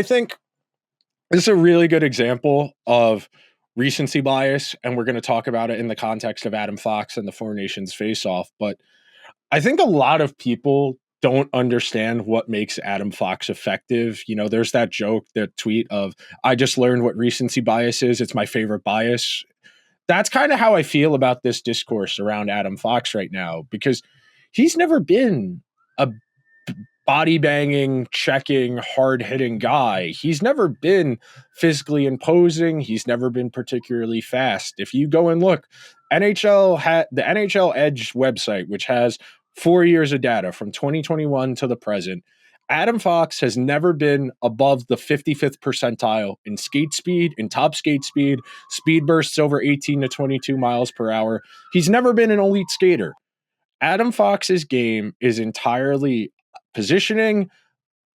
I think this is a really good example of recency bias, and we're going to talk about it in the context of Adam Fox and the Four Nations face-off. But I think a lot of people don't understand what makes Adam Fox effective. You know, there's that joke, that tweet of, I just learned what recency bias is. It's my favorite bias. That's kind of how I feel about this discourse around Adam Fox right now, because he's never been a body banging, checking, hard hitting guy. He's never been physically imposing. He's never been particularly fast. If you go and look, NHL had the NHL Edge website, which has 4 years of data from 2021 to the present. Adam Fox has never been above the 55th percentile in skate speed, in top skate speed bursts over 18 to 22 miles per hour. He's never been an elite skater. Adam Fox's game is entirely positioning,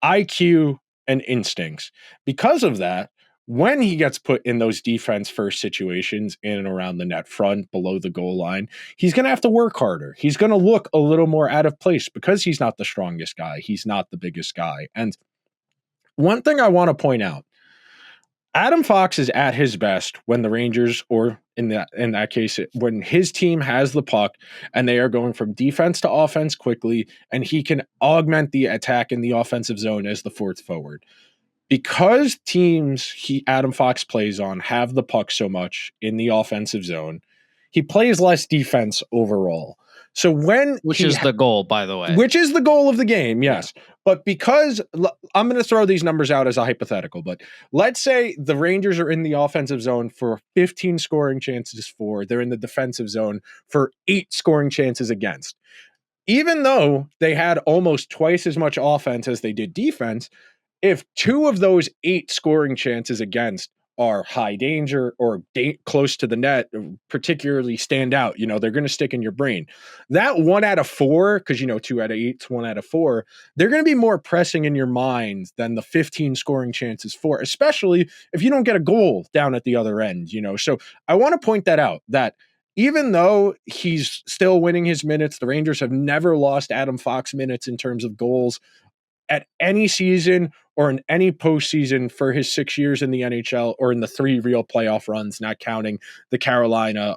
IQ, and instincts. Because of that, when he gets put in those defense first situations in and around the net front, below the goal line, he's going to have to work harder. He's going to look a little more out of place because he's not the strongest guy. He's not the biggest guy. And one thing I want to point out, Adam Fox is at his best when the Rangers, or in that case, when his team has the puck and they are going from defense to offense quickly, and he can augment the attack in the offensive zone as the fourth forward. Because teams Adam Fox plays on have the puck so much in the offensive zone, he plays less defense overall. So which is the goal, by the way. Which is the goal of the game, yes. Yeah. But because I'm going to throw these numbers out as a hypothetical, but let's say the Rangers are in the offensive zone for 15 scoring chances for, they're in the defensive zone for 8 scoring chances against. Even though they had almost twice as much offense as they did defense, if 2 of those 8 scoring chances against are high danger or close to the net, particularly stand out, you know, they're going to stick in your brain. That 1 out of 4, because, you know, 2 out of 8 is 1 out of 4, they're going to be more pressing in your mind than the 15 scoring chances for, especially if you don't get a goal down at the other end, you know. So I want to point that out, that even though he's still winning his minutes, the Rangers have never lost Adam Fox minutes in terms of goals at any season or in any postseason for his 6 years in the NHL, or in the 3 real playoff runs, not counting the Carolina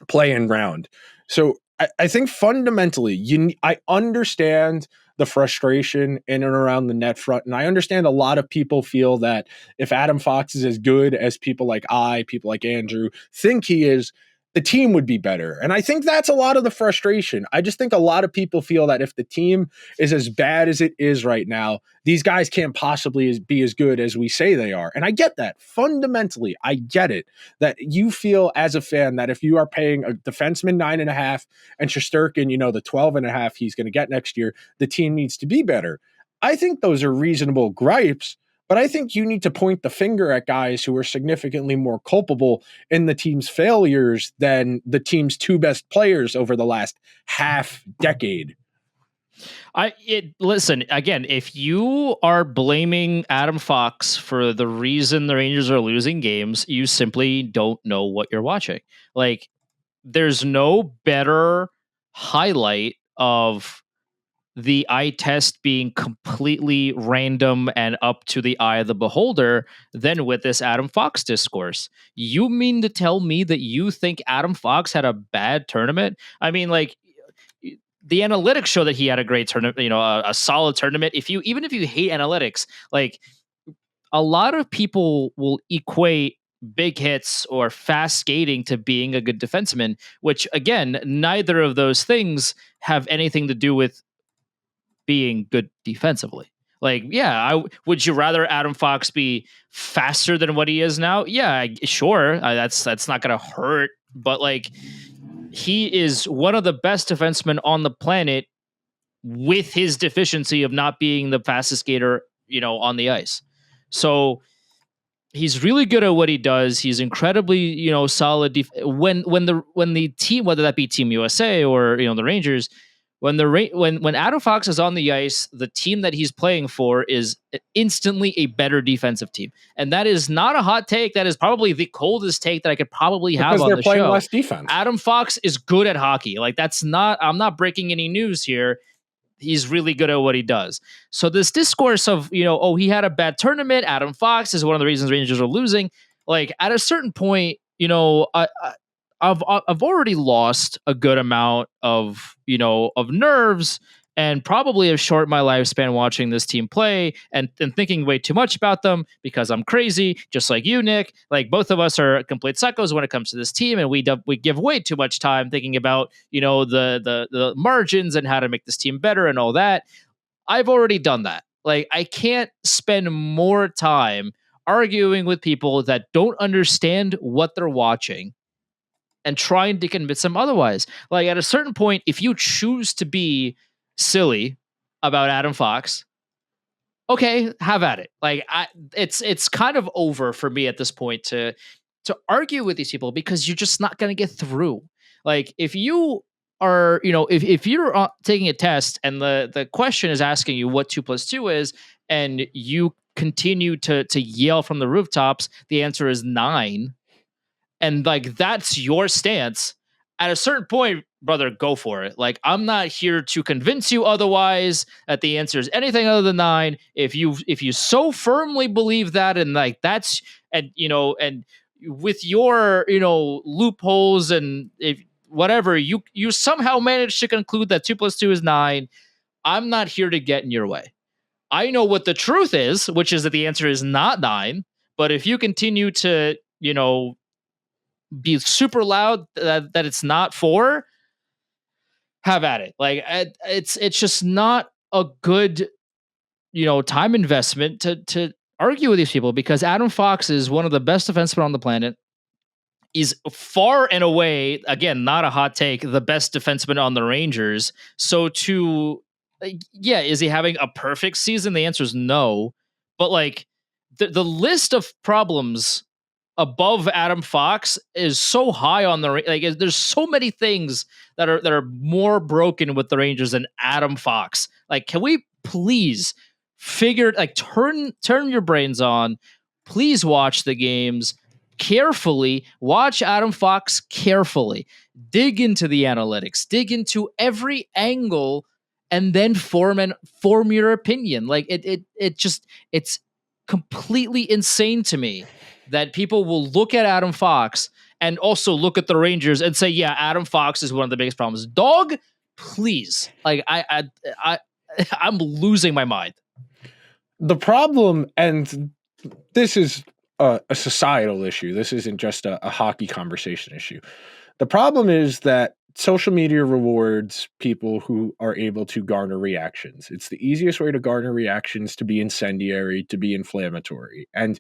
play-in round. So I think fundamentally, I understand the frustration in and around the net front, and I understand a lot of people feel that if Adam Fox is as good as people like Andrew think he is, the team would be better. And I think that's a lot of the frustration. I just think a lot of people feel that if the team is as bad as it is right now, these guys can't possibly be as good as we say they are. And I get that. Fundamentally, I get it. That you feel as a fan that if you are paying a defenseman 9.5 and Shesterkin, you know, the 12.5 he's going to get next year, the team needs to be better. I think those are reasonable gripes. But I think you need to point the finger at guys who are significantly more culpable in the team's failures than the team's 2 best players over the last half decade. Listen, again, if you are blaming Adam Fox for the reason the Rangers are losing games, you simply don't know what you're watching. Like, there's no better highlight of the eye test being completely random and up to the eye of the beholder than with this Adam Fox discourse. You mean to tell me that you think Adam Fox had a bad tournament? I mean, like, the analytics show that he had a great tournament, you know, a solid tournament. Even if you hate analytics, like, a lot of people will equate big hits or fast skating to being a good defenseman, which, again, neither of those things have anything to do with being good defensively. Like, yeah, would you rather Adam Fox be faster than what he is now? Yeah, sure. That's not going to hurt. But, like, he is one of the best defensemen on the planet with his deficiency of not being the fastest skater, you know, on the ice. So he's really good at what he does. He's incredibly, you know, solid. When the team, whether that be Team USA or, you know, the Rangers, when Adam Fox is on the ice, the team that he's playing for is instantly a better defensive team, and that is not a hot take. That is probably the coldest take that I could probably have on the show. Because they're playing less defense. Adam Fox is good at hockey. Like, I'm not breaking any news here. he's really good at what he does. So this discourse of, oh, he had a bad tournament, Adam Fox is one of the reasons Rangers are losing. Like at a certain point, I've already lost a good amount of nerves and probably have shortened my lifespan watching this team play and thinking way too much about them because I'm crazy, just like you, Nick. Like both of us are complete psychos when it comes to this team, and we give way too much time thinking about the margins and how to make this team better and all that. I've already done that. Like I can't spend more time arguing with people that don't understand what they're watching and trying to convince them otherwise. Like at a certain point, if you choose to be silly about Adam Fox, okay, have at it. Like it's kind of over for me at this point to argue with these people because you're just not going to get through. Like if you are, if you're taking a test and the question is asking you what 2 + 2 is, and you continue to yell from the rooftops, the answer is 9, and like that's your stance. At a certain point, brother, go for it. Like I'm not here to convince you otherwise that the answer is anything other than 9. If you so firmly believe that, and like that's, and with your loopholes, and if whatever you somehow manage to conclude that 2 + 2 is 9, I'm not here to get in your way. I know what the truth is, which is that the answer is not 9. But if you continue to be super loud that it's not 4, have at it. Like it's just not a good time investment to argue with these people, because Adam Fox is one of the best defensemen on the planet. He's far and away, again, not a hot take, the best defenseman on the Rangers. So is he having a perfect season? The answer is no. But like the list of problems above Adam Fox is so high on the there's so many things that are more broken with the Rangers than Adam Fox. Like, can we please turn your brains on, please watch the games carefully, watch Adam Fox carefully, dig into the analytics, dig into every angle, and then form your opinion. Like it's completely insane to me that people will look at Adam Fox and also look at the Rangers and say, yeah, Adam Fox is one of the biggest problems. Dog, please. Like I'm losing my mind. The problem, and this is a societal issue. This isn't just a hockey conversation issue. The problem is that social media rewards people who are able to garner reactions. It's the easiest way to garner reactions, to be incendiary, to be inflammatory. And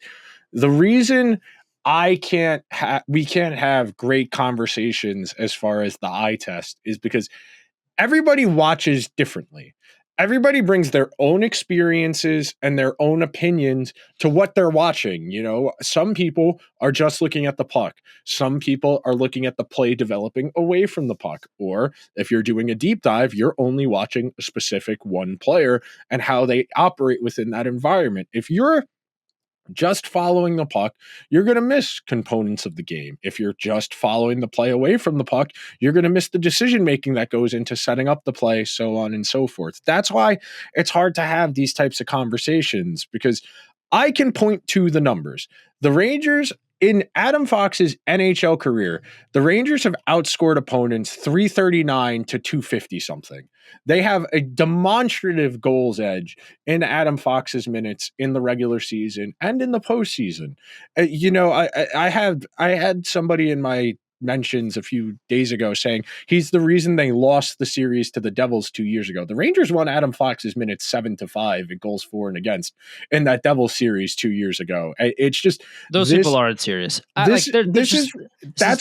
the reason we can't have great conversations as far as the eye test is because everybody watches differently. Everybody brings their own experiences and their own opinions to what they're watching. Some people are just looking at the puck. Some people are looking at the play developing away from the puck. Or if you're doing a deep dive, you're only watching a specific one player and how they operate within that environment. If you're just following the puck, you're going to miss components of the game. If you're just following the play away from the puck, you're going to miss the decision making that goes into setting up the play, so on and so forth. That's why it's hard to have these types of conversations, because I can point to the numbers. The Rangers, in Adam Fox's NHL career, the Rangers have outscored opponents 339 to 250 something. They have a demonstrative goals edge in Adam Fox's minutes in the regular season and in the postseason. I had somebody in my mentions a few days ago saying he's the reason they lost the series to the Devils 2 years ago. The Rangers won Adam Fox's minutes 7-5 in goals for and against in that Devils series 2 years ago. It's just those people aren't serious. That's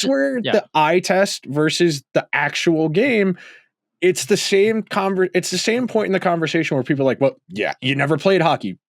where the eye test versus the actual game. It's the same it's the same point in the conversation where people are like, well, yeah, you never played hockey.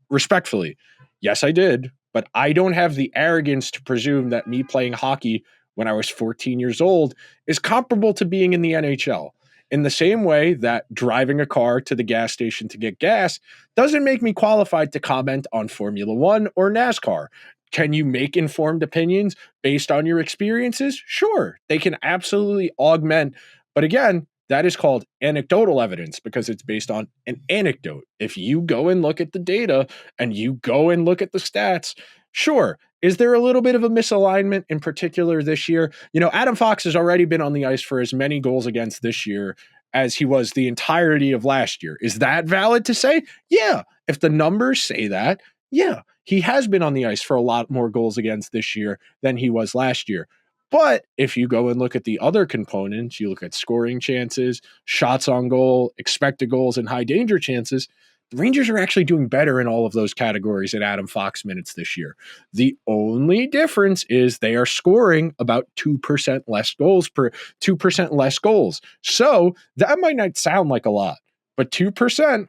Respectfully, yes, I did, but I don't have the arrogance to presume that me playing hockey when I was 14 years old is comparable to being in the NHL. In the same way that driving a car to the gas station to get gas doesn't make me qualified to comment on Formula One or NASCAR. Can you make informed opinions based on your experiences? Sure, they can absolutely augment. But again, That is called anecdotal evidence because it's based on an anecdote. If you go and look at the data and you go and look at the stats, sure. Is there a little bit of a misalignment in particular this year? Adam Fox has already been on the ice for as many goals against this year as he was the entirety of last year. Is that valid to say? Yeah. If the numbers say that, yeah, he has been on the ice for a lot more goals against this year than he was last year. But if you go and look at the other components, you look at scoring chances, shots on goal, expected goals, and high danger chances, the Rangers are actually doing better in all of those categories at Adam Fox minutes this year. The only difference is they are scoring about 2% less goals per 2% less goals. So that might not sound like a lot, but 2%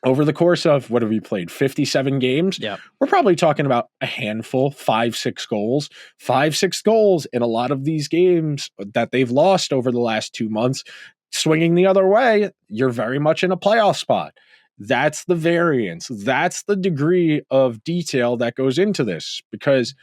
over the course of what have we played 57 games, we're probably talking about a handful, 5-6 goals. 5-6 goals in a lot of these games that they've lost over the last 2 months. Swinging the other way, you're very much in a playoff spot. That's the variance. That's the degree of detail that goes into this, because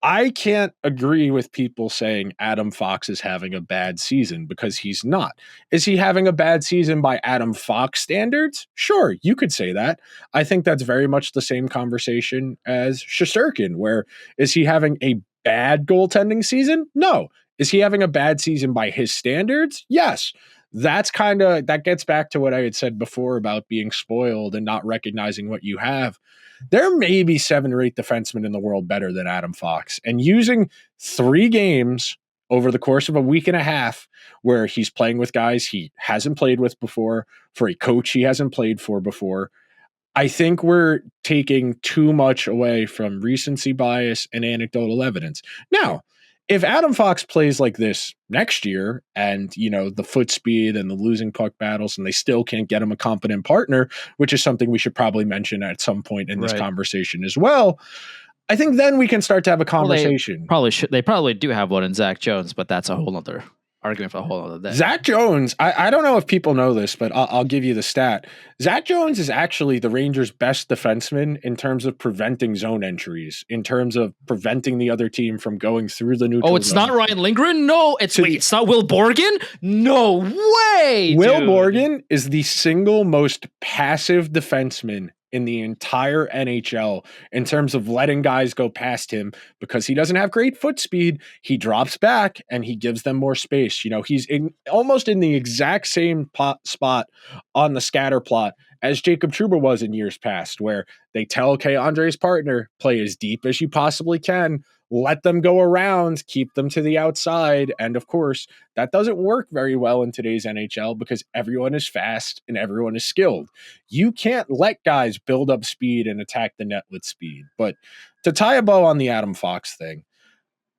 I can't agree with people saying Adam Fox is having a bad season, because he's not. Is he having a bad season by Adam Fox standards? Sure, you could say that. I think that's very much the same conversation as Shesterkin, where is he having a bad goaltending season? No. Is he having a bad season by his standards? Yes. That gets back to what I had said before about being spoiled and not recognizing what you have. There may be 7 or 8 defensemen in the world better than Adam Fox. And using 3 games over the course of a week and a half where he's playing with guys he hasn't played with before, for a coach he hasn't played for before, I think we're taking too much away from recency bias and anecdotal evidence. Now, if Adam Fox plays like this next year and, the foot speed and the losing puck battles, and they still can't get him a competent partner, which is something we should probably mention at some point in this conversation as well, I think then we can start to have a conversation. They probably do have one in Zach Jones, but that's a whole other argument for a whole other day. Zach Jones, I don't know if people know this, but I'll give you the stat. Zach Jones is actually the Rangers' best defenseman in terms of preventing zone entries, in terms of preventing the other team from going through the neutral zone. Oh, it's not Ryan Lindgren? No, it's not Will Borgen? No way, Will Borgen is the single most passive defenseman in the entire NHL in terms of letting guys go past him, because he doesn't have great foot speed. He drops back and he gives them more space. He's almost in the exact same spot on the scatter plot as Jacob Trouba was in years past, where they tell Andre's partner, play as deep as you possibly can, let them go around, keep them to the outside. And of course, that doesn't work very well in today's NHL because everyone is fast and everyone is skilled. You can't let guys build up speed and attack the net with speed. But to tie a bow on the Adam Fox thing,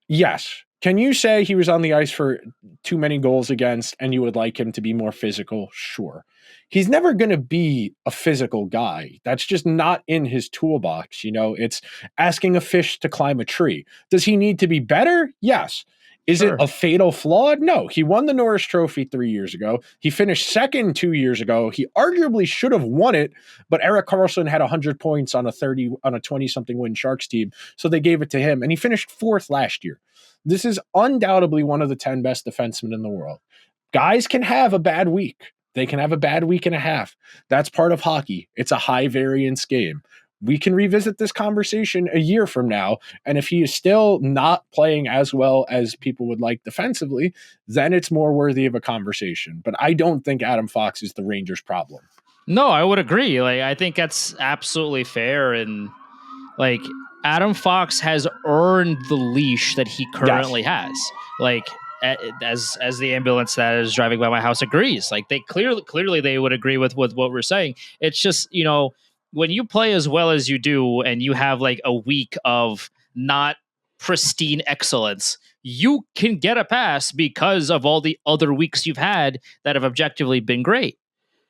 yes. Can you say he was on the ice for too many goals against and you would like him to be more physical? Sure. He's never going to be a physical guy. That's just not in his toolbox. It's asking a fish to climb a tree. Does he need to be better? Yes. Is it a fatal flaw? No. He won the Norris Trophy 3 years ago. He finished second 2 years ago. He arguably should have won it, but Erik Karlsson had 100 points on a 20-something win Sharks team, so they gave it to him, and he finished 4th last year. This is undoubtedly one of the 10 best defensemen in the world. Guys can have a bad week. They can have a bad week and a half. That's part of hockey. It's a high variance game. We can revisit this conversation a year from now, and if he is still not playing as well as people would like defensively, then it's more worthy of a conversation. But I don't think Adam Fox is the Rangers' problem. No, I would agree. I think that's absolutely fair, and Adam Fox has earned the leash that he currently has. As the ambulance that is driving by my house agrees. They clearly they would agree with what we're saying. It's just, when you play as well as you do and you have a week of not pristine excellence, you can get a pass because of all the other weeks you've had that have objectively been great.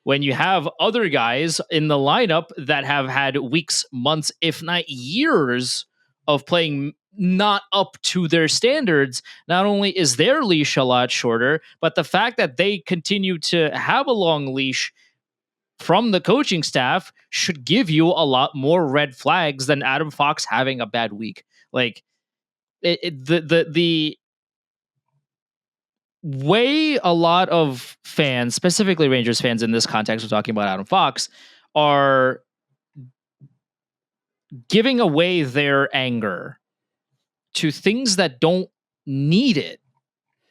When you have other guys in the lineup that have had weeks, months, if not years of playing not up to their standards, not only is their leash a lot shorter, but the fact that they continue to have a long leash from the coaching staff should give you a lot more red flags than Adam Fox having a bad week. The way a lot of fans, specifically Rangers fans in this context, we're talking about Adam Fox, are giving away their anger to things that don't need it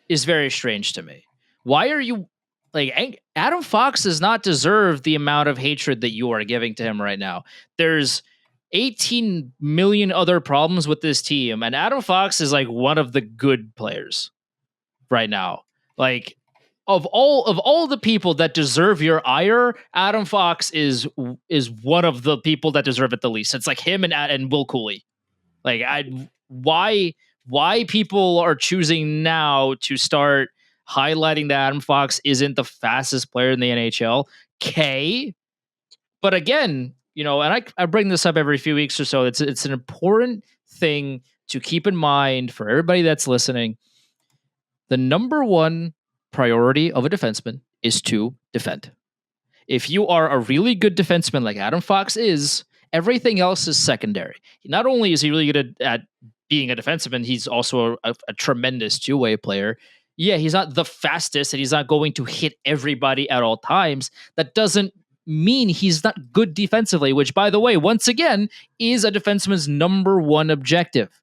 is very strange to me. Why are you like Adam Fox does not deserve the amount of hatred that you are giving to him right now. There's 18 million other problems with this team, and Adam Fox is like one of the good players right now. Like of all the people that deserve your ire, Adam Fox is one of the people that deserve it the least. It's like him and Will Cooley. Like why people are choosing now to start highlighting that Adam Fox isn't the fastest player in the NHL. But again, and I bring this up every few weeks or so. It's an important thing to keep in mind for everybody that's listening. The number one priority of a defenseman is to defend. If you are a really good defenseman like Adam Fox is, everything else is secondary. Not only is he really good at being a defenseman, he's also a tremendous two-way player. Yeah, he's not the fastest and he's not going to hit everybody at all times. That doesn't mean he's not good defensively, which, by the way, once again, is a defenseman's number one objective.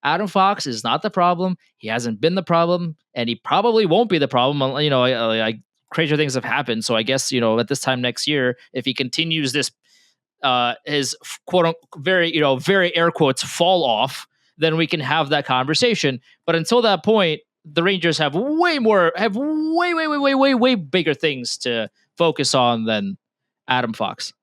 Adam Fox is not the problem. He hasn't been the problem, and he probably won't be the problem. Crazier things have happened. So I guess, at this time next year, if he continues this, his quote unquote, very air quotes fall off, then we can have that conversation. But until that point, the Rangers have way bigger things to focus on than Adam Fox.